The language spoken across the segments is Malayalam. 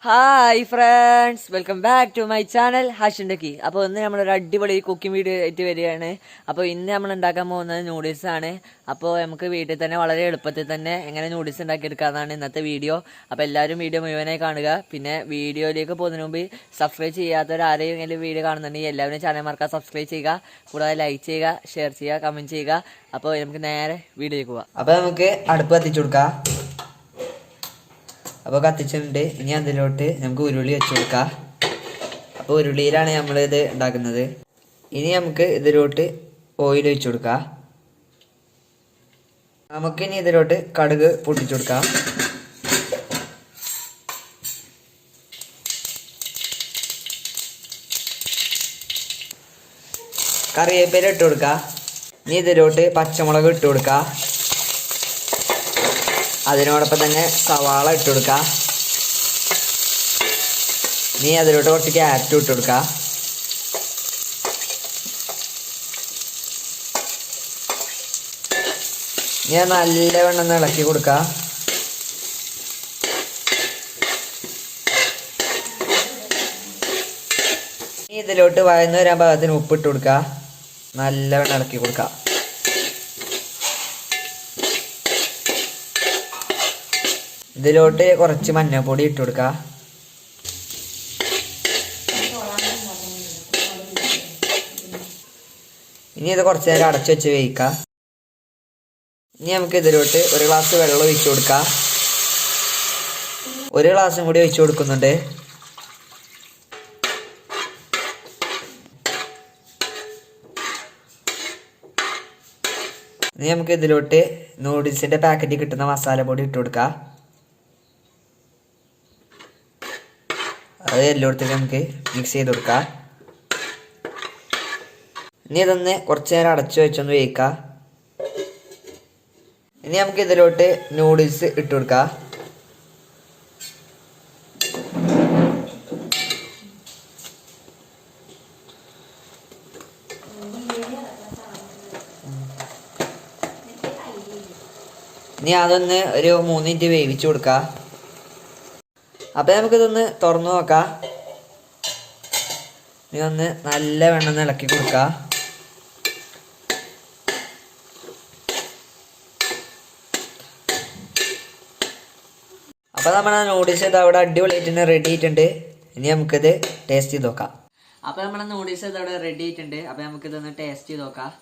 Hi friends, welcome back to my channel ഹാഷിൻഡക്കി. അപ്പോൾ ഇന്ന് നമ്മളൊരു അടിപൊളി കുക്കിംഗ് വീഡിയോ ആയിട്ട് വരികയാണ്. അപ്പോൾ ഇന്ന് നമ്മൾ ഉണ്ടാക്കാൻ പോകുന്നത് നൂഡിൽസ് ആണ്. അപ്പോൾ നമുക്ക് വീട്ടിൽ തന്നെ വളരെ എളുപ്പത്തിൽ തന്നെ എങ്ങനെ നൂഡിൽസ് ഉണ്ടാക്കിയെടുക്കാമെന്നാണ് ഇന്നത്തെ വീഡിയോ. അപ്പോൾ എല്ലാവരും വീഡിയോ മുഴുവനായി കാണുക. പിന്നെ വീഡിയോയിലേക്ക് പോകുന്നതിന് മുമ്പ് സബ്സ്ക്രൈബ് ചെയ്യാത്തവരാരെങ്കിലും വീഡിയോ കാണുന്നുണ്ടെങ്കിൽ എല്ലാവരും ചാനൽ മറക്കാൻ സബ്സ്ക്രൈബ് ചെയ്യുക. കൂടാതെ ലൈക്ക് ചെയ്യുക, ഷെയർ ചെയ്യുക, കമൻറ്റ് ചെയ്യുക. അപ്പോൾ നമുക്ക് നേരെ വീഡിയോയിലേക്ക് പോകാം. അപ്പോൾ നമുക്ക് അടുപ്പ് കത്തിച്ചു കൊടുക്കാം. അപ്പോൾ കത്തിച്ചിട്ടുണ്ട്. ഇനി അതിലോട്ട് നമുക്ക് ഉരുളി വെച്ച് കൊടുക്കാം. അപ്പോൾ ഉരുളിയിലാണ് നമ്മളിത് ഉണ്ടാക്കുന്നത്. ഇനി നമുക്ക് ഇതിലോട്ട് ഓയിൽ ഒഴിച്ചു കൊടുക്കാം. നമുക്കിനി ഇതിലോട്ട് കടുക് പൊട്ടിച്ചു കൊടുക്കാം. കറിവേപ്പില ഇട്ട് കൊടുക്കാം. ഇനി ഇതിലോട്ട് പച്ചമുളക് ഇട്ട് കൊടുക്കാം. അതിനോടൊപ്പം തന്നെ സവാള ഇട്ട് കൊടുക്കുക. ഇനി അതിലോട്ട് കുറച്ച് ക്യാരറ്റ് ഇട്ട് കൊടുക്കുക. ഇനി നല്ലവണ്ണം ഇളക്കി കൊടുക്കുക. ഇനി ഇതിലോട്ട് വഴന്ന് വരാൻ പാകത്തിന് ഉപ്പിട്ട് കൊടുക്കുക. നല്ലവണ്ണം ഇളക്കി കൊടുക്കുക. ഇതിലോട്ട് കുറച്ച് മഞ്ഞൾപ്പൊടി ഇട്ട് കൊടുക്കുക. ഇനി ഇത് കുറച്ച് നേരം അടച്ചു വെച്ച് വേവിക്കാം. ഇനി നമുക്ക് ഇതിലോട്ട് ഒരു ഗ്ലാസ് വെള്ളം ഒഴിച്ചു കൊടുക്കാം. ഒരു ഗ്ലാസും കൂടി ഒഴിച്ചു കൊടുക്കുന്നുണ്ട്. ഇനി നമുക്ക് ഇതിലോട്ട് നൂഡിൽസിന്റെ പാക്കറ്റിൽ കിട്ടുന്ന മസാലപ്പൊടി ഇട്ട് കൊടുക്കാം. അത് എല്ലായിടത്തും നമുക്ക് മിക്സ് ചെയ്ത് കൊടുക്കാം. ഇനി ഇതൊന്ന് കുറച്ച് നേരം അടച്ചു വെച്ചൊന്ന് വേവിക്കാം. ഇനി നമുക്ക് ഇതിലോട്ട് നൂഡിൽസ് ഇട്ട് കൊടുക്കാം. ഇനി അതൊന്ന് ഒരു 3 മിനിറ്റ് വേവിച്ചു കൊടുക്കാം. അപ്പോൾ നമുക്കിതൊന്ന് തുറന്നു നോക്കാം. ഇനി ഒന്ന് നല്ല വെണ്ണം ഇളക്കി കൊടുക്കാം. അപ്പോൾ നമ്മുടെ നൂഡിൽസ് ഇത് അവിടെ അടിപൊളിയായിട്ട് റെഡി ആയിട്ടുണ്ട്. ഇനി നമുക്കിത് ടേസ്റ്റ് ചെയ്ത് നോക്കാം. അപ്പോൾ നമ്മുടെ നൂഡിൽസ് ഇത് അവിടെ റെഡി ആയിട്ടുണ്ട്. അപ്പോൾ നമുക്കിതൊന്ന് ടേസ്റ്റ് ചെയ്ത് നോക്കാം.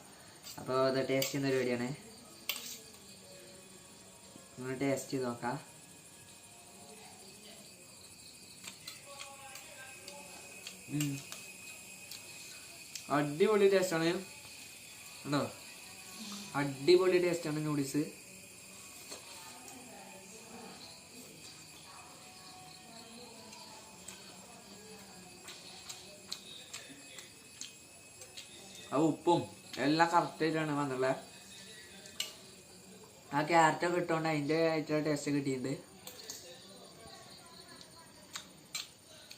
അപ്പോൾ ഇത് ടേസ്റ്റ് ചെയ്യുന്ന പരിപാടിയാണ്. ഒന്ന് ടേസ്റ്റ് ചെയ്ത് നോക്കാം. അടിപൊളി ടേസ്റ്റാണ് കേട്ടോ. അടിപൊളി ടേസ്റ്റാണ് നൂഡിൽസ്. ആ ഉപ്പും എല്ലാം കറക്റ്റായിട്ടാണ് വന്നുള്ളത്. ആ ക്യാരറ്റൊക്കെ ഇട്ടുകൊണ്ട് അതിൻ്റെ ആയിട്ടുള്ള ടേസ്റ്റ് കിട്ടിയിട്ടുണ്ട്.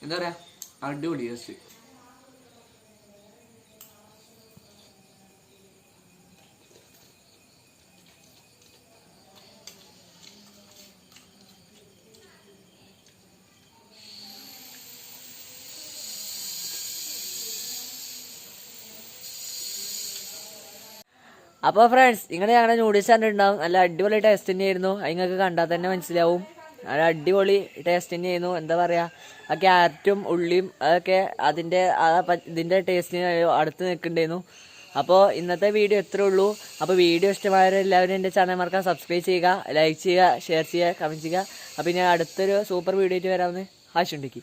എന്താ പറയുക, അടിപൊളി ടേസ്റ്റ്. അപ്പോൾ ഫ്രണ്ട്സ്, ഞങ്ങളുടെ നൂഡിൽസ് കണ്ടിട്ടുണ്ടാവും. നല്ല അടിപൊളി ടേസ്റ്റ് തന്നെയായിരുന്നു. നിങ്ങൾക്ക് കണ്ടാൽ തന്നെ മനസ്സിലാവും. നല്ല അടിപൊളി ടേസ്റ്റ് തന്നെയായിരുന്നു. എന്താ പറയുക, ആ ക്യാരറ്റും ഉള്ളിയും അതൊക്കെ ഇതിൻ്റെ ടേസ്റ്റിന് അടുത്ത് നിൽക്കുന്നുണ്ടായിരുന്നു. അപ്പോൾ ഇന്നത്തെ വീഡിയോ ഇത്രേ ഉള്ളൂ. അപ്പോൾ വീഡിയോ ഇഷ്ടമായവരെല്ലാവരും എൻ്റെ ചാനൽ മറക്കാൻ സബ്സ്ക്രൈബ് ചെയ്യുക, ലൈക്ക് ചെയ്യുക, ഷെയർ ചെയ്യുക, കമൻറ്റ് ചെയ്യുക. അപ്പോൾ ഇനി അടുത്തൊരു സൂപ്പർ വീഡിയോ ആയിട്ട് വരാമെന്ന് ഹാഷിൻഡക്കി.